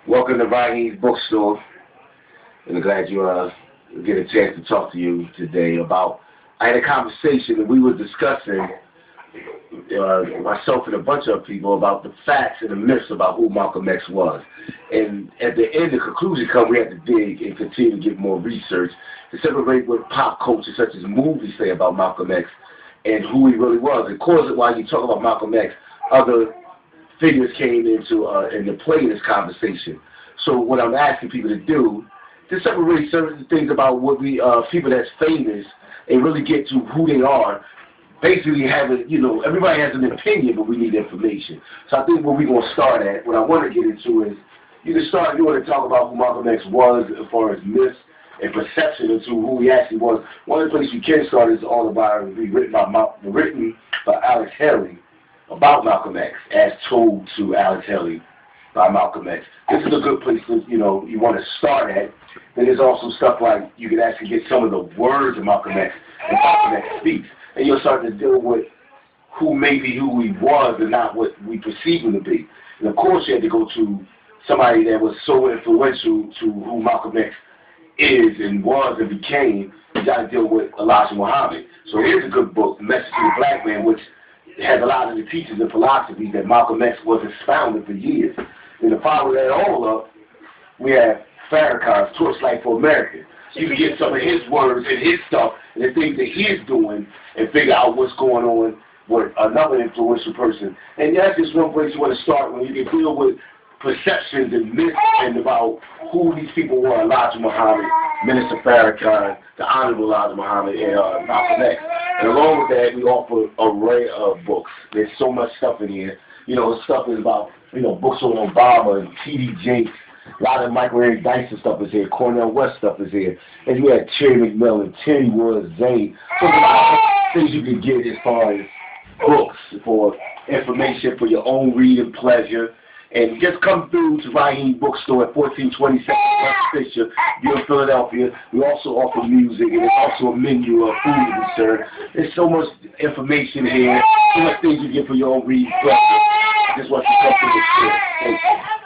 Welcome to Rahim's bookstore, and I'm glad you get a chance to talk to you today about. I had a conversation and we were discussing myself and a bunch of people about the facts and the myths about who Malcolm X was. And at the end, the conclusion comes, we had to dig and continue to get more research to separate what pop culture, such as movies, say about Malcolm X and who he really was. And of course, while you talk about Malcolm X, other figures came into play in this conversation. So what I'm asking people to do, to separate certain things about what we people that's famous and really get to who they are. Basically, everybody has an opinion, but we need information. So I think what we're going to start at, what I want to get into is, you want to talk about who Malcolm X was as far as myths and perception into who he actually was. One of the places you can start is autobiography written by Alex Haley about Malcolm X, as told to Alex Haley by Malcolm X. This is a good place to, you want to start at. Then there's also stuff like you can actually get some of the words of Malcolm X and Malcolm X speaks. And you'll start to deal with who he was and not what we perceive him to be. And of course you had to go to somebody that was so influential to who Malcolm X is and was and became. You got to deal with Elijah Muhammad. So here's a good book, Message to the Black Man, which has a lot of the teachings and philosophies that Malcolm X was expounding for years. And to follow that all up, we have Farrakhan's Torchlight for America. So you can get some of his words and his stuff and the things that he's doing and figure out what's going on with another influential person. And that's just one place you want to start when you can deal with perceptions and myths and about who these people were, Elijah Muhammad, Minister Farrakhan, the Honorable Elijah Muhammad, and Malcolm X. And along with that, we offer an array of books. There's so much stuff in here. Stuff is about, books on Obama and T.D. Jakes. A lot of Michael Eric Dyson stuff is here. Cornel West stuff is here. And you had Terry McMillan, Terry Woods, Zane. So there's a lot of things you can get as far as books for information for your own reading pleasure. And just come through to Rahim Bookstore at 1427 West Fisher, you're in Philadelphia. We also offer music, and there's also a menu of food to be served. There's so much information here, so much things you get for your own reading pleasure. I just want you to come through the store. Thank you.